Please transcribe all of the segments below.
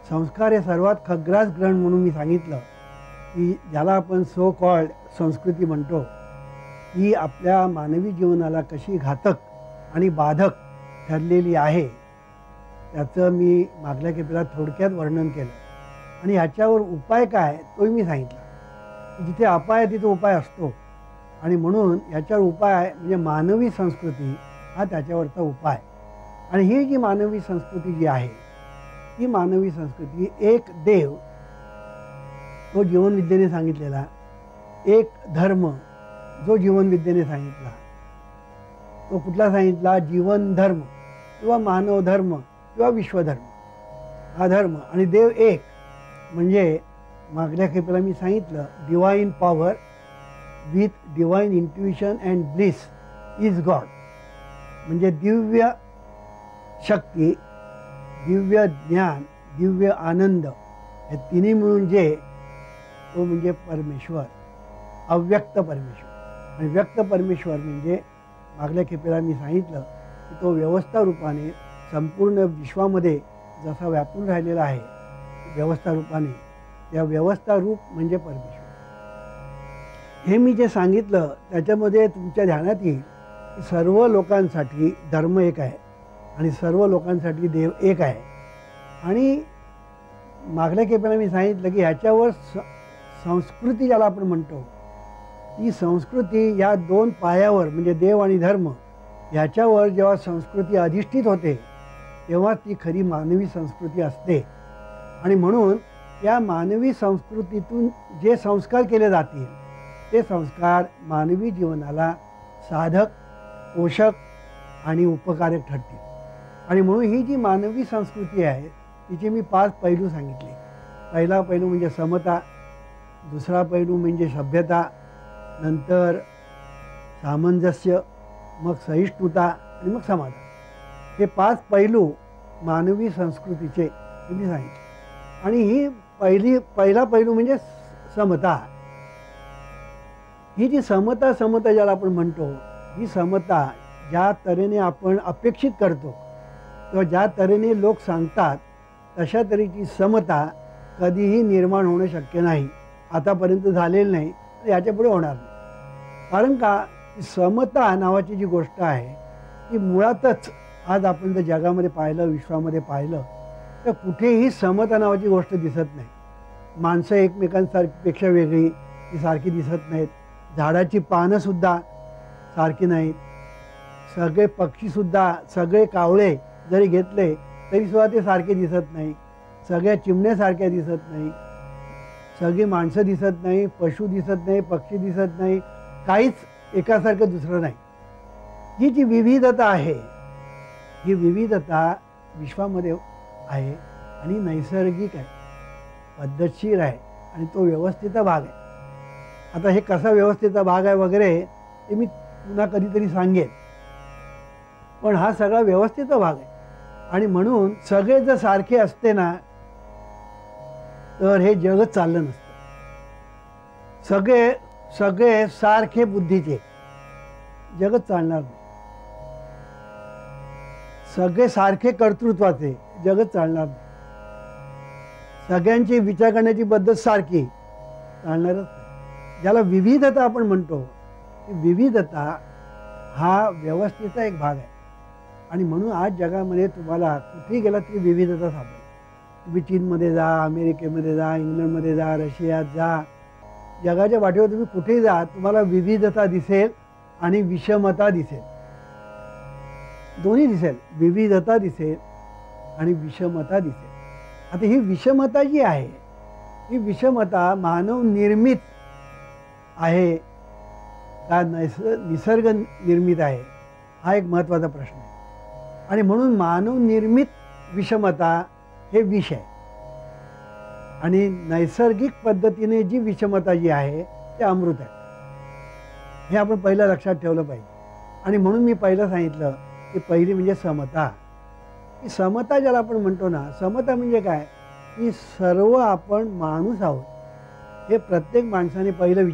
संस्कार हे सर्वात खग्रास ग्रहण म्हणून मी सांगितलं की ज्याला आपण सो कॉल्ड संस्कृती म्हणतो, ही आपल्या मानवी जीवनाला कशी घातक आणि बाधक ठरलेली आहे त्याचं मी मागल्या खेपेला थोडक्यात वर्णन केलं. आणि ह्याच्यावर उपाय काय तोही मी सांगितला. जिथे अपाय तिथे उपाय असतो आणि म्हणून याच्यावर उपाय म्हणजे मानवी संस्कृती हा त्याच्यावरचा उपाय. आणि ही जी मानवी संस्कृती जी आहे ती मानवी संस्कृती एक देव तो जीवनविद्येने सांगितलेला, एक धर्म जो जीवनविद्येने सांगितला, तो कुठला सांगितला? जीवन धर्म किंवा मानव धर्म किंवा विश्वधर्म हा धर्म. आणि देव एक म्हणजे मागल्या खेपेला मी सांगितलं divine power with divine intuition and bliss is God. म्हणजे दिव्य शक्ती, दिव्य ज्ञान, दिव्य आनंद हे तिन्ही मिळून जे तो म्हणजे परमेश्वर, अव्यक्त परमेश्वर. आणि व्यक्त परमेश्वर म्हणजे मागल्या खेपेला मी सांगितलं की तो व्यवस्था रूपाने संपूर्ण विश्वामध्ये जसा व्यापून राहिलेला आहे व्यवस्था रूपाने, त्या व्यवस्था रूप म्हणजे परमेश्वर. हे मी जे सांगितलं त्याच्यामध्ये तुमच्या ध्यानात येईल की सर्व लोकांसाठी धर्म एक आहे आणि सर्व लोकांसाठी देव एक आहे. आणि मागल्या खेपेला मी सांगितलं की ह्याच्यावर संस्कृती ज्याला आपण म्हणतो, ती संस्कृती या दोन पायावर म्हणजे देव आणि धर्म ह्याच्यावर जेव्हा संस्कृती अधिष्ठित होते तेव्हा ती खरी मानवी संस्कृती असते. आणि म्हणून या मानवी संस्कृतीतून जे संस्कार केले जातील ते संस्कार मानवी जीवनाला साधक, पोषक आणि उपकारक ठरतील. आणि म्हणून ही जी मानवी संस्कृती आहे तिचे मी 5 पैलू सांगितले. पहिला पैलू म्हणजे समता, दुसरा पैलू म्हणजे सभ्यता, नंतर सामंजस्य, मग सहिष्णुता आणि मग समाधान. हे 5 पैलू मानवी संस्कृतीचे हे मी सांगितले. आणि ही पहिला पैलू म्हणजे समता. ही जी समता ज्याला आपण म्हणतो, ही समता ज्या तऱ्हेने आपण अपेक्षित करतो किंवा ज्या तऱ्हेने लोक सांगतात तशा तऱ्हेची समता कधीही निर्माण होणं शक्य नाही, आतापर्यंत झालेलं नाही, याच्यापुढे होणार नाही. कारण का समता नावाची जी गोष्ट आहे ती मुळातच आज आपण जर जगामध्ये पाहिलं, विश्वामध्ये पाहिलं तर कुठेही समता नावाची गोष्ट दिसत नाही. माणसं एकमेकांपेक्षा वेगळी ती सारखी दिसत नाहीत. झाडाची पानंसुद्धा सारखी नाहीत. सगळे पक्षीसुद्धा, सगळे कावळे जरी घेतले तरीसुद्धा ते सारखे दिसत नाही. सगळ्या चिमण्यासारख्या दिसत नाही, सगळी माणसं दिसत नाही, पशु दिसत नाही, पक्षी दिसत नाही, काहीच एकासारखं दुसरं नाही. ही जी विविधता आहे ही विविधता विश्वामध्ये आहे आणि नैसर्गिक आहे, पद्धतशीर आहे आणि तो व्यवस्थेचा भाग आहे. आता हे कसा व्यवस्थेचा भाग आहे वगैरे ते मी पुन्हा कधीतरी सांगेन, पण हा सगळा व्यवस्थेचा भाग आहे. आणि म्हणून सगळे जर सारखे असते ना तर हे जगच चाललं नसतं. सगळे सारखे बुद्धीचे जगच चालणार नाही. सगळे सारखे कर्तृत्वाचे जगच चालणार नाही. सगळ्यांची विचार करण्याची पद्धत सारखी चालणारच नाही. ज्याला विविधता आपण म्हणतो, विविधता हा व्यवस्थेचा एक भाग आहे. आणि म्हणून आज जगामध्ये तुम्हाला कुठेही गेला तरी विविधता सापडेल. तुम्ही चीनमध्ये जा, अमेरिकेमध्ये जा, इंग्लंडमध्ये जा, रशियात जा, जगाच्या वाटेवर तुम्ही कुठेही जा तुम्हाला विविधता दिसेल आणि विषमता दिसेल, दोन्ही दिसेल. विविधता दिसेल आणि विषमता दिसेल. आता ही विषमता जी आहे ही विषमता मानव निर्मित आहे का निसर्ग निर्मित आहे हा एक महत्त्वाचा प्रश्न आहे. आणि म्हणून मानव निर्मित विषमता हे विष आहे आणि नैसर्गिक पद्धतीने जी विषमता जी आहे ते अमृत आहे. हे आपण पहिलं लक्षात ठेवलं पाहिजे. आणि म्हणून मी पहिलं सांगितलं की पहिली म्हणजे समता. की समता ज्याला आपण म्हणतो ना, समता म्हणजे काय की सर्व आपण माणूस आहोत हे प्रत्येक माणसाने पहिलं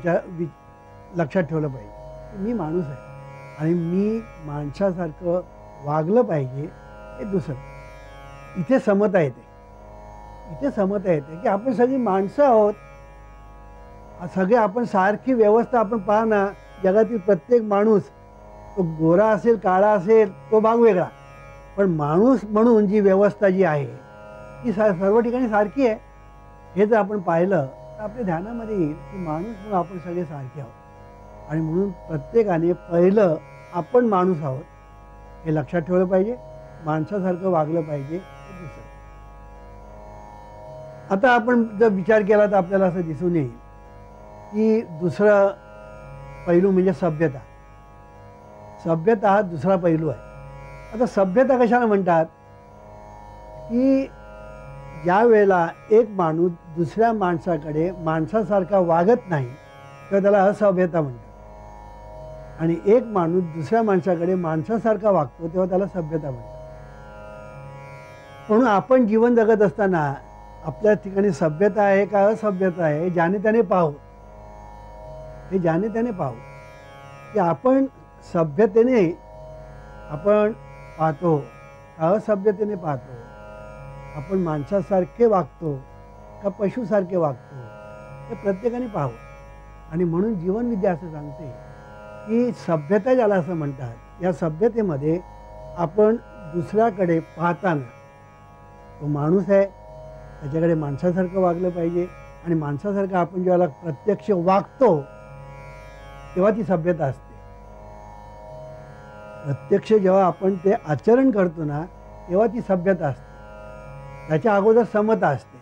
लक्षात ठेवलं पाहिजे. मी माणूस आहे आणि मी माणसासारखं वागलं पाहिजे हे दुसरं. इथे समता येते. इथे समता येते की आपण सगळी माणसं आहोत. सगळे आपण सारखी व्यवस्था आपण पहा ना, जगातील प्रत्येक माणूस, तो गोरा असेल काळा असेल तो भाग वेगळा, पण माणूस म्हणून जी व्यवस्था जी आहे ती सर्व ठिकाणी सारखी आहे. हे जर आपण पाहिलं तर आपल्या ध्यानामध्ये येईल की माणूस म्हणून आपण सगळे सारखे आहोत. आणि म्हणून प्रत्येकाने पहिलं आपण माणूस आहोत हे लक्षात ठेवलं पाहिजे, माणसासारखं वागलं पाहिजे. दुसरं, आता आपण जर विचार केला तर आपल्याला असं दिसून येईल की दुसरं पैलू म्हणजे सभ्यता. सभ्यता हा दुसरा पैलू आहे. आता सभ्यता कशाला म्हणतात की ज्या वेळेला एक माणूस दुसऱ्या माणसाकडे माणसासारखा वागत नाही तेव्हा त्याला असभ्यता म्हणतात, आणि एक माणूस दुसऱ्या माणसाकडे माणसासारखा वागतो तेव्हा त्याला सभ्यता म्हणतात. म्हणून आपण जीवन जगत असताना आपल्या ठिकाणी सभ्यता आहे का असभ्यता आहे ज्याने त्याने पाहू, हे ज्याने त्याने पाहू की आपण सभ्यतेने आपण पाहतो का असभ्यतेने पाहतो, आपण माणसासारखे वागतो का पशुसारखे वागतो, हे प्रत्येकाने पाहू. आणि म्हणून जीवनविद्या असं सांगते की सभ्यता ज्याला असं म्हणतात, या सभ्यतेमध्ये आपण दुसऱ्याकडे पाहताना तो माणूस आहे त्याच्याकडे माणसासारखं वागलं पाहिजे, आणि माणसासारखं आपण ज्याला प्रत्यक्ष वागतो तेव्हा ती सभ्यता असते. प्रत्यक्ष जेव्हा आपण ते आचरण करतो ना तेव्हा ती सभ्यता असते. त्याच्या अगोदर समता असते,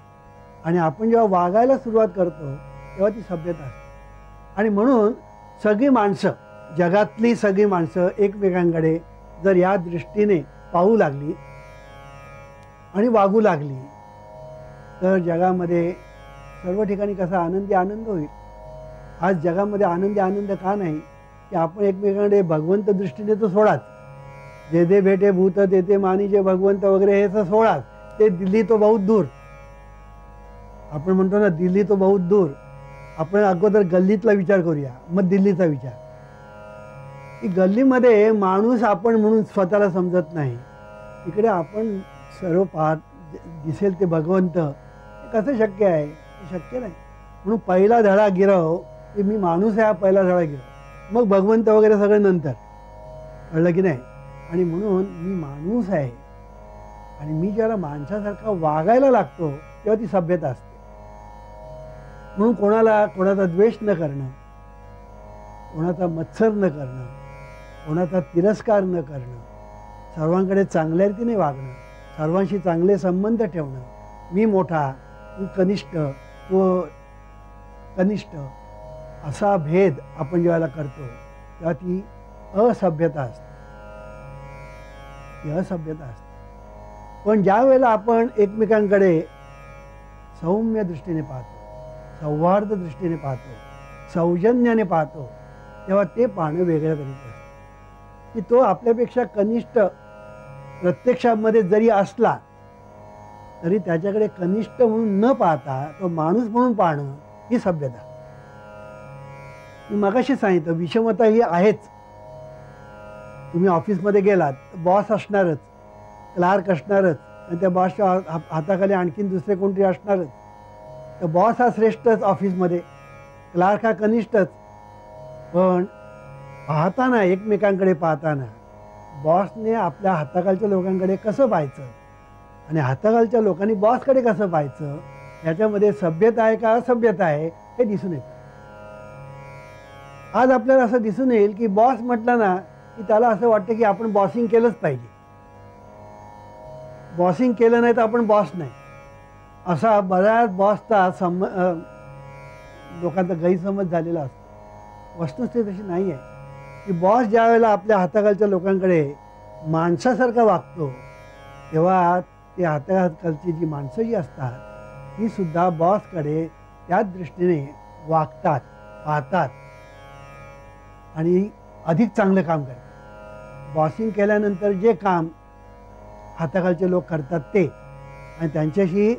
आणि आपण जेव्हा वागायला सुरुवात करतो तेव्हा ती सभ्यता असते. आणि म्हणून सगळी माणसं, जगातली सगळी माणसं एकमेकांकडे जर या दृष्टीने पाहू लागली आणि वागू लागली तर जगामध्ये सर्व ठिकाणी कसा आनंदी आनंद होईल. आज जगामध्ये आनंदी आनंद का नाही की आपण एकमेकांकडे भगवंत दृष्टीने तर सोडाच, जे जे भेटे भूत तेथे मानी जे भगवंत वगैरे हे तर सोडाच, ते दिल्ली तो बहुत दूर. आपण म्हणतो ना दिल्ली तो बहुत दूर. आपण अगोदर गल्लीतला विचार करूया मग दिल्लीचा विचार. की गल्लीमध्ये माणूस आपण म्हणून स्वतःला समजत नाही, इकडे आपण सर्व पाहत दिसेल ते भगवंत. कसं शक्य आहे? शक्य नाही. म्हणून पहिला धडा गिरव की मी माणूस आहे, हा पहिला धडा गिरव, मग भगवंत वगैरे सगळं नंतर. कळलं की नाही? आणि म्हणून मी माणूस आहे आणि मी ज्याला माणसासारखा वागायला लागतो तेव्हा ती सभ्यता असते. म्हणून कोणाचा द्वेष न करणं, कोणाचा मत्सर न करणं, कोणाचा तिरस्कार न करणं, सर्वांकडे चांगल्या रीतीने वागणं, सर्वांशी चांगले संबंध ठेवणं, मी मोठा तू कनिष्ठ तो कनिष्ठ, असा भेद आपण ज्यावेळेला करतो तेव्हा ती असभ्यता असते. ती असभ्यता असते. पण ज्या वेळेला आपण एकमेकांकडे सौम्य दृष्टीने पाहतो, सौहार्द दृष्टीने पाहतो, सौजन्याने पाहतो, तेव्हा ते पाहणं वेगळं तरीचं असतं. की तो आपल्यापेक्षा कनिष्ठ प्रत्यक्षामध्ये जरी असला तरी त्याच्याकडे कनिष्ठ म्हणून न पाहता तो माणूस म्हणून पाहणं ही सभ्यता. मी मगाशी सांगितलं विषमता ही आहेच. तुम्ही ऑफिसमध्ये गेलात बॉस असणारच, क्लार्क असणारच, आणि त्या बॉसच्या हाताखाली आणखीन दुसरे कोणतरी असणारच. तर बॉस हा श्रेष्ठच ऑफिसमध्ये, क्लार्क हा कनिष्ठच. पण पाहताना एकमेकांकडे पाहताना बॉसने आपल्या हाताखालच्या लोकांकडे कसं पाहायचं आणि हाताखालच्या लोकांनी बॉसकडे कसं पाहायचं, याच्यामध्ये सभ्यता आहे का असभ्यता आहे हे दिसून येतं. आज आपल्याला असं दिसून येईल की बॉस म्हटलं ना की त्याला असं वाटतं की आपण बॉसिंग केलंच पाहिजे, बॉसिंग केलं नाही तर आपण बॉस नाही, असा बऱ्याच बॉसचा लोकांचा गैरसमज झालेला असतो. वस्तुस्थिती तशी नाही आहे की बॉस ज्या वेळेला आपल्या हाताखालच्या लोकांकडे माणसासारखा वागतो तेव्हा ते हाताखालची जी माणसं जी असतात ती सुद्धा बॉसकडे त्याच दृष्टीने वागतात, पाहतात आणि अधिक चांगलं काम करतात. बॉसिंग केल्यानंतर जे काम हाताखालचे लोक करतात ते, आणि त्यांच्याशी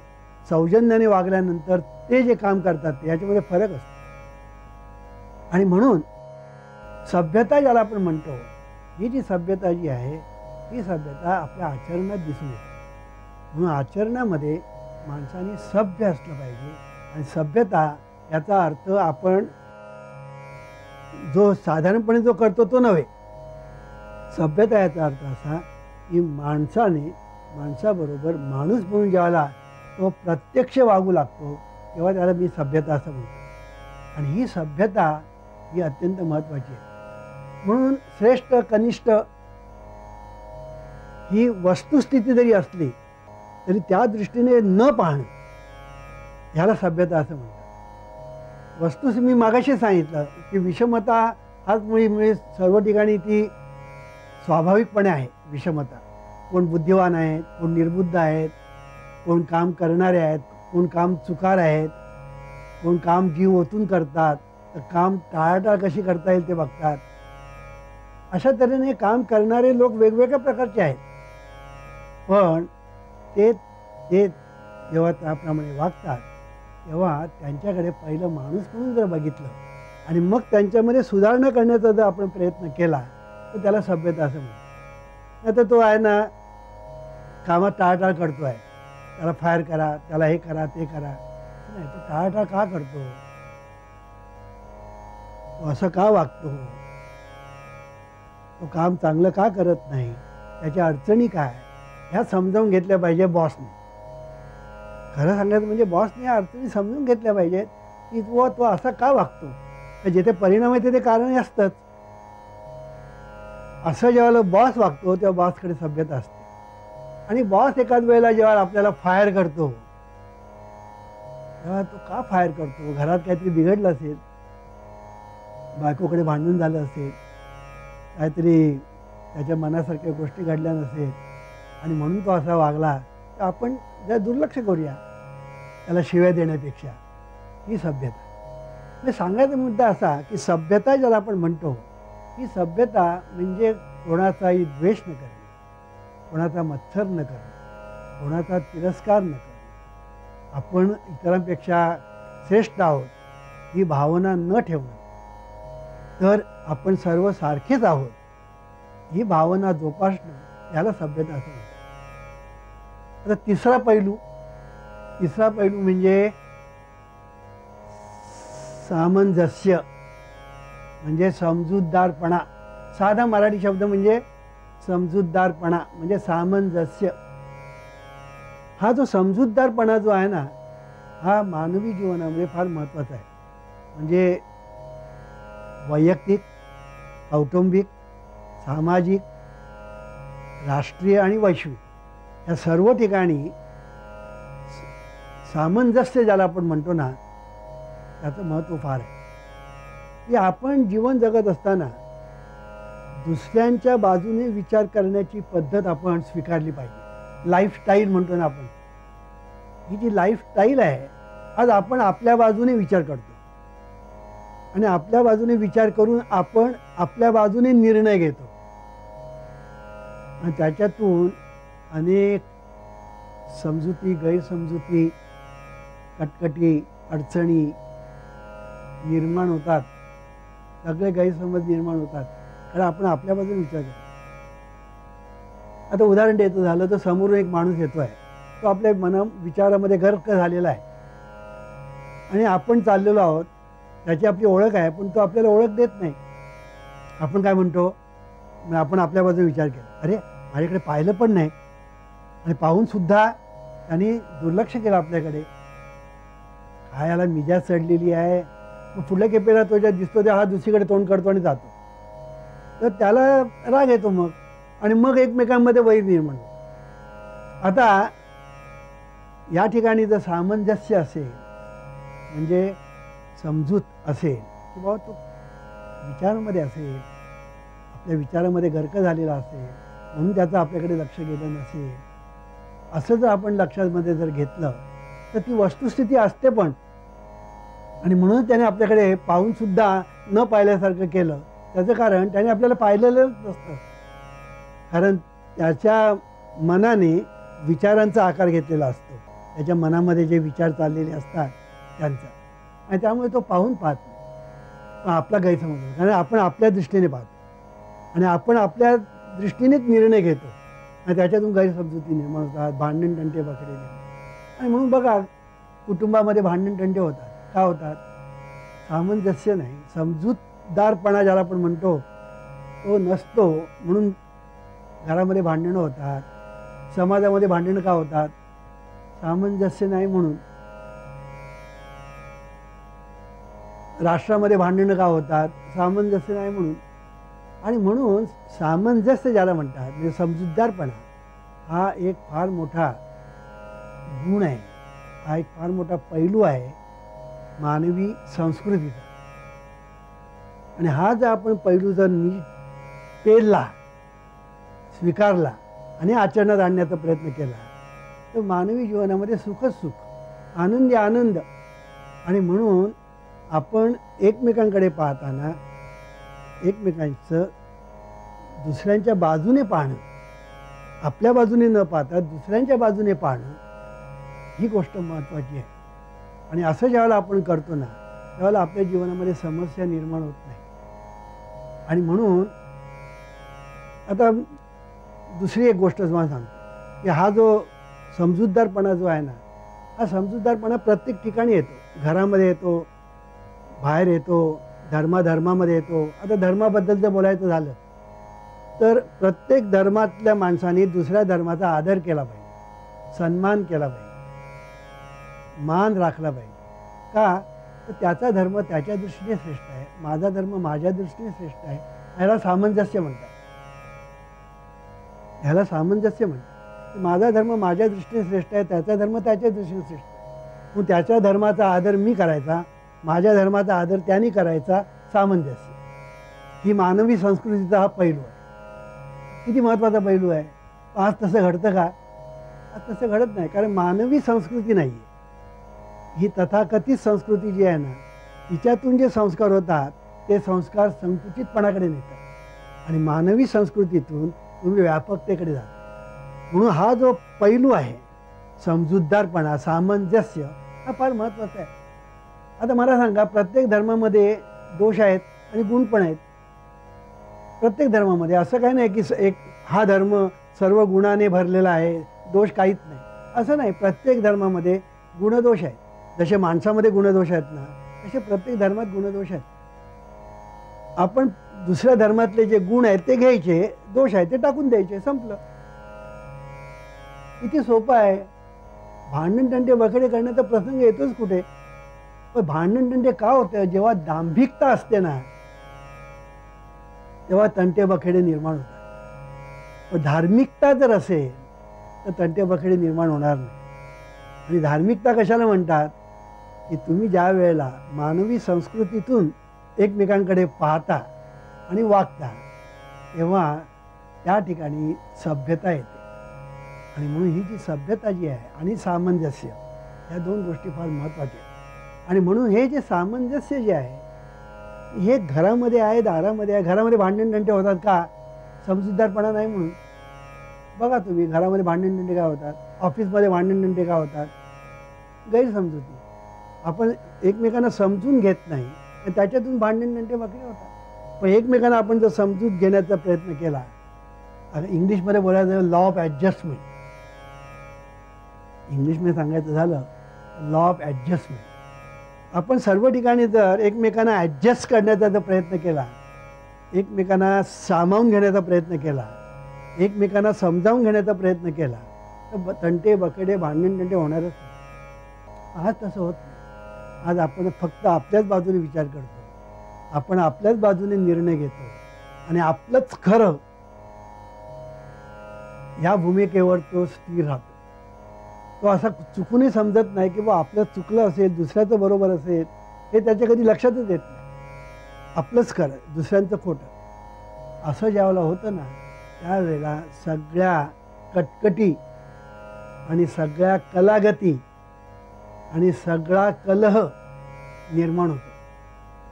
सौजन्याने वागल्यानंतर ते जे काम करतात ते, याच्यामध्ये फरक असतो. आणि म्हणून सभ्यता ज्याला आपण म्हणतो, ही जी सभ्यता जी आहे ही सभ्यता आपल्या आचरणात दिसून येते. म्हणून आचरणामध्ये माणसाने सभ्य असलं पाहिजे. आणि सभ्यता याचा अर्थ आपण जो साधारणपणे जो करतो तो नव्हे. सभ्यता याचा अर्थ असा की माणसाबरोबर माणूस म्हणून ज्यावेळेला तो प्रत्यक्ष वागू लागतो तेव्हा त्याला मी सभ्यता असं म्हणतो. आणि ही सभ्यता ही अत्यंत महत्त्वाची आहे. म्हणून श्रेष्ठ कनिष्ठ ही वस्तुस्थिती जरी असली तरी त्या दृष्टीने न पाहणं ह्याला सभ्यता असं म्हणतात. वस्तूस मी मागाशी सांगितलं की विषमता हाच मुळी सर्व ठिकाणी ती स्वाभाविकपणे आहे. विषमता, कोण बुद्धिवान आहेत, कोण निर्बुद्ध आहेत, कोण काम करणारे आहेत, कोण काम चुकार आहेत, कोण काम जीव ओतून करतात, तर काम टाळाटाळ कशी करता येईल ते बघतात. अशा तऱ्हेने काम करणारे लोक वेगवेगळ्या प्रकारचे आहेत. पण ते जेव्हा त्याप्रमाणे वागतात तेव्हा त्यांच्याकडे पहिलं माणूस म्हणून जर बघितलं आणि मग त्यांच्यामध्ये सुधारणा करण्याचा जर आपण प्रयत्न केला तर त्याला सभ्यता असं म्हणतो. आता तो आहे ना कामात टाळाटाळ करतो आहे, त्याला फायर करा, त्याला हे करा ते करा, नाही तो टाळाटाळ का करतो, तो असं का वागतो, तो काम चांगलं का करत नाही, त्याच्या अडचणी काय ह्या समजावून घेतल्या पाहिजे बॉसने. खरं सांगायचं म्हणजे बॉसने या अडचणी समजून घेतल्या पाहिजेत की तो असा का वागतो, तर जिथे परिणाम आहे तिथे कारण असतंच. असं जेव्हा बॉस वागतो तेव्हा बॉसकडे सभ्यता असते. आणि बॉस एखाद वेळेला जेव्हा आपल्याला फायर करतो तेव्हा तो का फायर करतो, घरात काहीतरी बिघडलं असेल, बायकोकडे भांडण झालं असेल, काहीतरी त्याच्या मनासारख्या गोष्टी घडल्या नसेल आणि म्हणून तो असा वागला, तर आपण जर दुर्लक्ष करूया त्याला शिव्या देण्यापेक्षा. ही सभ्यता. म्हणजे सांगायचा मुद्दा असा की सभ्यता ज्याला आपण म्हणतो ही सभ्यता म्हणजे कोणाचाही द्वेष न करणे, कोणाचा मत्सर न करणे, कोणाचा तिरस्कार न करणे, आपण इतरांपेक्षा श्रेष्ठ आहोत ही भावना न ठेवणं, तर आपण सर्व सारखेच आहोत ही भावना जोपासणं याला सभ्यता असं म्हणतात. आता तिसरा पैलू म्हणजे सामंजस्य, म्हणजे समजूतदारपणा. साधा मराठी शब्द म्हणजे समजूतदारपणा म्हणजे सामंजस्य. हा जो समजूतदारपणा जो आहे ना हा मानवी जीवनामध्ये फार महत्त्वाचा आहे. म्हणजे वैयक्तिक, कौटुंबिक, सामाजिक, राष्ट्रीय आणि वैश्विक या सर्व ठिकाणी सामंजस्य ज्याला आपण म्हणतो ना त्याचं महत्त्व फार आहे. की आपण जीवन जगत असताना दुसऱ्यांच्या बाजूने विचार करण्याची पद्धत आपण स्वीकारली पाहिजे. लाईफस्टाईल म्हणतो ना आपण, ही जी लाईफस्टाईल आहे आज आपण आपल्या बाजूने विचार करतो आणि आपल्या बाजूने विचार करून आपण आपल्या बाजूने निर्णय घेतो आणि त्याच्यातून अनेक समजुती, गैरसमजुती, कटकटी, अडचणी निर्माण होतात. सगळे गैरसमज निर्माण होतात कारण आपण आपल्या बाजूने विचार करतो. आता उदाहरण द्यायचं झालं तर समोरून एक माणूस येतो आहे, तो आपल्या विचारामध्ये गर्क झालेला आहे आणि आपण चाललेलो आहोत, त्याची आपली ओळख आहे पण तो आपल्याला ओळख देत नाही. आपण काय म्हणतो, आपण आपल्या बाजूने विचार केला, अरे माझ्याकडे पाहिलं पण नाही आणि पाहूनसुद्धा त्यांनी दुर्लक्ष केलं आपल्याकडे, हा याला मिजाज चढलेली आहे. मग पुढल्या खेपेला तो ज्या दिसतो त्या हा दुसरीकडे तोंड करतो आणि जातो, तर त्याला राग येतो मग आणि मग एकमेकांमध्ये वैर निर्माण होतो. आता या ठिकाणी जर सामंजस्य असेल म्हणजे समजूत असेल की बाबा तो विचारामध्ये असेल, आपल्या विचारामध्ये गर्क झालेला असेल म्हणून त्याचं आपल्याकडे लक्ष गेलं नसेल, असं जर आपण लक्षामध्ये जर घेतलं तर ती वस्तुस्थिती असते पण, आणि म्हणून त्याने आपल्याकडे पाहूनसुद्धा न पाहिल्यासारखं केलं. त्याचं कारण त्याने आपल्याला पाहिलेलंच नसतं, कारण त्याच्या मनाने विचारांचा आकार घेतलेला असतो, त्याच्या मनामध्ये जे विचार चाललेले असतात त्यांचा, आणि त्यामुळे तो पाहून पाहत नाही. पण आपला गैरसमज होतो कारण आपण आपल्या दृष्टीने पाहतो आणि आपण आपल्या दृष्टीनेच निर्णय घेतो आणि त्याच्यातून गैरसमजुती निर्माण होतात, भांडण तंटे बखडे निर्माण. आणि म्हणून बघा कुटुंबामध्ये भांडणतंटे होतात. का होतात? सामंजस्य नाही, समजूतदारपणा ज्याला आपण म्हणतो तो नसतो, म्हणून घरामध्ये भांडणं होतात. समाजामध्ये भांडणं का होतात? सामंजस्य नाही म्हणून. राष्ट्रामध्ये भांडणं का होतात? सामंजस्य नाही म्हणून. आणि म्हणून सामंजस्य ज्याला म्हणतात म्हणजे समजूतदारपणा, हा एक फार मोठा गुण आहे, हा एक फार मोठा पैलू आहे मानवी संस्कृतीचा. आणि हा जर आपण पैलू जर नीट पेलला, स्वीकारला आणि आचरणात आणण्याचा प्रयत्न केला तर मानवी जीवनामध्ये सुखच सुख, आनंदी आनंद. आणि म्हणून आपण एकमेकांकडे पाहताना एकमेकांचं दुसऱ्यांच्या बाजूने पाहणं, आपल्या बाजूने न पाहता दुसऱ्यांच्या बाजूने पाहणं, ही गोष्ट महत्त्वाची आहे. आणि असं ज्यावेळेला आपण करतो ना त्यावेळेला आपल्या जीवनामध्ये समस्या निर्माण होत नाही. आणि म्हणून आता दुसरी एक गोष्ट तुम्हाला सांगतो की हा जो समजूतदारपणा जो आहे ना, हा समजूतदारपणा प्रत्येक ठिकाणी येतो. घरामध्ये येतो, बाहेर येतो, धर्मामध्ये येतो. आता धर्माबद्दल जर बोलायचं झालं तर प्रत्येक धर्मातल्या माणसाने दुसऱ्या धर्माचा आदर केला पाहिजे, सन्मान केला पाहिजे, मान राखला पाहिजे. का? तर त्याचा धर्म त्याच्या दृष्टीने श्रेष्ठ आहे, माझा धर्म माझ्या दृष्टीने श्रेष्ठ आहे. ह्याला सामंजस्य म्हणतात, ह्याला सामंजस्य म्हणतात. माझा धर्म माझ्या दृष्टीने श्रेष्ठ आहे, त्याचा धर्म त्याच्या दृष्टीने श्रेष्ठ आहे. मग त्याच्या धर्माचा आदर मी करायचा, माझ्या धर्माचा आदर त्यांनी करायचा, सामंजस्य. ही मानवी संस्कृतीचा हा पैलू आहे. किती महत्त्वाचा पैलू आहे. आज तसं घडतं का? आज तसं घडत नाही, कारण मानवी संस्कृती नाही आहे ही. तथाकथित संस्कृती जी आहे ना, तिच्यातून जे संस्कार होतात ते संस्कार संकुचितपणाकडे नेतात आणि मानवी संस्कृतीतून तुम्ही व्यापकतेकडे जाता. म्हणून हा जो पैलू आहे समजूतदारपणा, सामंजस्य, हा फार महत्त्वाचा आहे. आता मला सांगा, प्रत्येक धर्मामध्ये दोष आहेत आणि गुण पण आहेत. प्रत्येक धर्मामध्ये असं काही नाही की एक हा धर्म सर्व गुणाने भरलेला आहे, दोष काहीच नाही, असं नाही. प्रत्येक धर्मामध्ये गुणदोष आहेत. जसे माणसामध्ये गुणदोष आहेत ना, तसे प्रत्येक धर्मात गुणदोष आहेत. आपण दुसऱ्या धर्मातले जे गुण आहेत ते घ्यायचे, दोष आहेत ते टाकून द्यायचे, संपलं. किती सोपं आहे. भांडणतंटे बखेडे करण्याचा प्रसंग येतोच कुठे. पण भांडणतंटे का होतं? जेव्हा दांभिकता असते ना तेव्हा तंटे बखेडे निर्माण होतात. पण धार्मिकता जर असेल तर तंटे बखेडे निर्माण होणार नाही. आणि धार्मिकता कशाला म्हणतात? की तुम्ही ज्या वेळेला मानवी संस्कृतीतून एकमेकांकडे पाहता आणि वागता तेव्हा त्या ठिकाणी सभ्यता येते. आणि म्हणून ही जी सभ्यता जी आहे आणि सामंजस्य, या दोन गोष्टी फार महत्त्वाच्या आहेत. आणि म्हणून हे जे सामंजस्य जे आहे हे घरामध्ये आहे, दारामध्ये आहे. घरामध्ये भांडणतंटे होतात का? समजूतदारपणा नाही म्हणून. बघा तुम्ही, घरामध्ये भांडणतंटे का होतात? ऑफिसमध्ये भांडणतंटे का होतात? गैरसमजुती. आपण एकमेकांना समजून घेत नाही आणि त्याच्यातून भांडणतंटे बखेडे होतात. पण एकमेकांना आपण जर समजून घेण्याचा प्रयत्न केला, आता इंग्लिशमध्ये बोलायचं लॉ ऑफ ॲडजस्टमेंट, इंग्लिशमध्ये सांगायचं झालं लॉ ऑफ ॲडजस्टमेंट. आपण सर्व ठिकाणी जर एकमेकांना ॲडजस्ट करण्याचा जर प्रयत्न केला, एकमेकांना सामावून घेण्याचा प्रयत्न केला, एकमेकांना समजावून घेण्याचा प्रयत्न केला तर तंटे बखेडे भांडणतंटे होणारच नाही. आज तसं होत नाही. आज आपण फक्त आपल्याच बाजूने विचार करतो, आपण आपल्याच बाजूने निर्णय घेतो आणि आपलंच खरं ह्या भूमिकेवर तो स्थिर राहतो. तो असा चुकूनही समजत नाही की बा आपलं चुकलं असेल, दुसऱ्याचं बरोबर असेल, हे त्याच्या कधी लक्षातच येत नाही. आपलंच खरं, दुसऱ्यांचं खोटं, असं ज्यावेळेला होतं ना त्यावेळेला सगळ्या कटकटी आणि सगळ्या कलागती आणि सगळा कलह निर्माण होतो.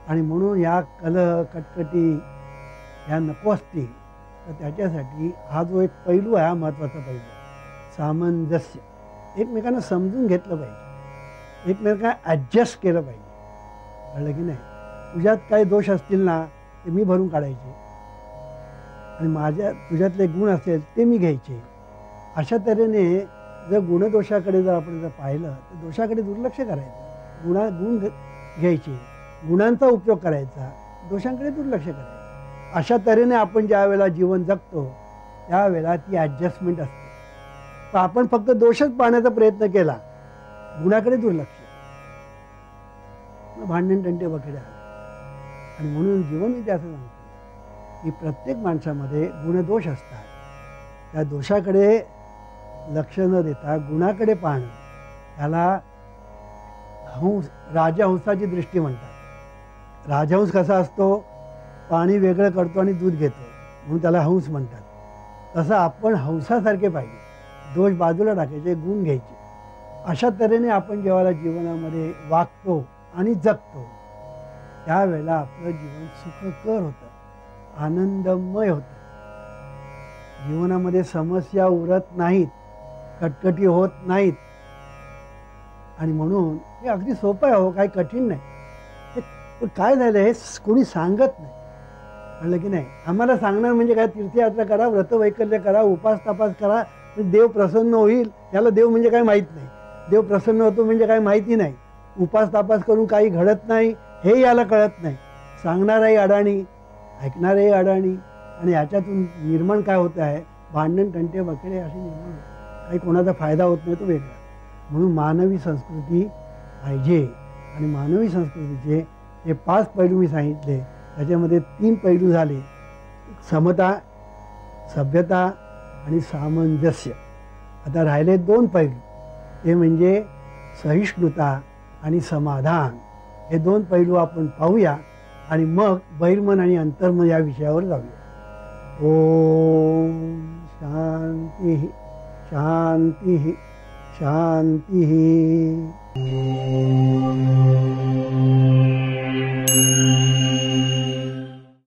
आणि म्हणून या कलह कटकटी ह्या नको असतील तर त्याच्यासाठी हा जो एक पैलू आहे, हा महत्त्वाचा पैलू आहे, सामंजस्य. एकमेकांना समजून घेतलं पाहिजे, एकमेकांना ॲडजस्ट केलं पाहिजे. कळलं की नाही? तुझ्यात काही दोष असतील ना ते मी भरून काढायचे आणि तुझ्यातले गुण असेल ते मी घ्यायचे. अशा तऱ्हेने जर गुणदोषाकडे जर आपण पाहिलं तर दोषाकडे दुर्लक्ष करायचं, गुण घ्यायचे, गुणांचा उपयोग करायचा, दोषांकडे दुर्लक्ष करायचं. अशा तऱ्हेने आपण ज्या वेळेला जीवन जगतो त्यावेळेला ती ॲडजस्टमेंट असते. पण आपण फक्त दोषच पाहण्याचा प्रयत्न केला, गुणाकडे दुर्लक्ष, भांडण तंटे वगैरे आले. आणि म्हणून जीवन मी असं सांगतो की प्रत्येक माणसामध्ये गुणदोष असतात. त्या दोषाकडे लक्ष न देता गुणाकडे पाहणं त्याला राजहंसाची दृष्टी म्हणतात. राजहंस कसा असतो, पाणी वेगळं करतो आणि दूध घेतो म्हणून त्याला हंस म्हणतात. तसं आपण हंसासारखे पाहिजे, दोष बाजूला टाकायचे, गुण घ्यायचे. अशा तऱ्हेने आपण जेव्हा जीवनामध्ये वागतो आणि जगतो त्यावेळेला आपलं जीवन सुखकर होतं, आनंदमय होतं. जीवनामध्ये समस्या उरत नाहीत, कटकटी होत नाहीत. आणि म्हणून हे अगदी सोपं आहे हो, काही कठीण नाही. हे काय झालं हे कोणी सांगत नाही, कळलं की नाही. आम्हाला सांगणार म्हणजे काय, तीर्थयात्रा करा, व्रतवैकल्य करा, उपास तपास करा, देव प्रसन्न होईल. याला देव म्हणजे काय माहीत नाही, देव प्रसन्न होतो म्हणजे काय माहिती नाही. उपास तापास करून काही घडत नाही हे याला कळत नाही. सांगणाराही अडाणी, ऐकणारही अडाणी. आणि याच्यातून निर्माण काय होतं आहे, भांडण तंटे वगैरे असे निर्माण होते. काही कोणाचा फायदा होत नाही, तो वेगळा. म्हणून मानवी संस्कृती पाहिजे. आणि मानवी संस्कृतीचे हे 5 पैलू मी सांगितले, त्याच्यामध्ये 3 पैलू झाले, समता, सभ्यता आणि सामंजस्य. आता राहिले 2 पैलू, ते म्हणजे सहिष्णुता आणि समाधान. हे 2 पैलू आपण पाहूया आणि मग बहिर्मन आणि अंतर्मन या विषयावर जाऊया. ओम शांती शांती शांती.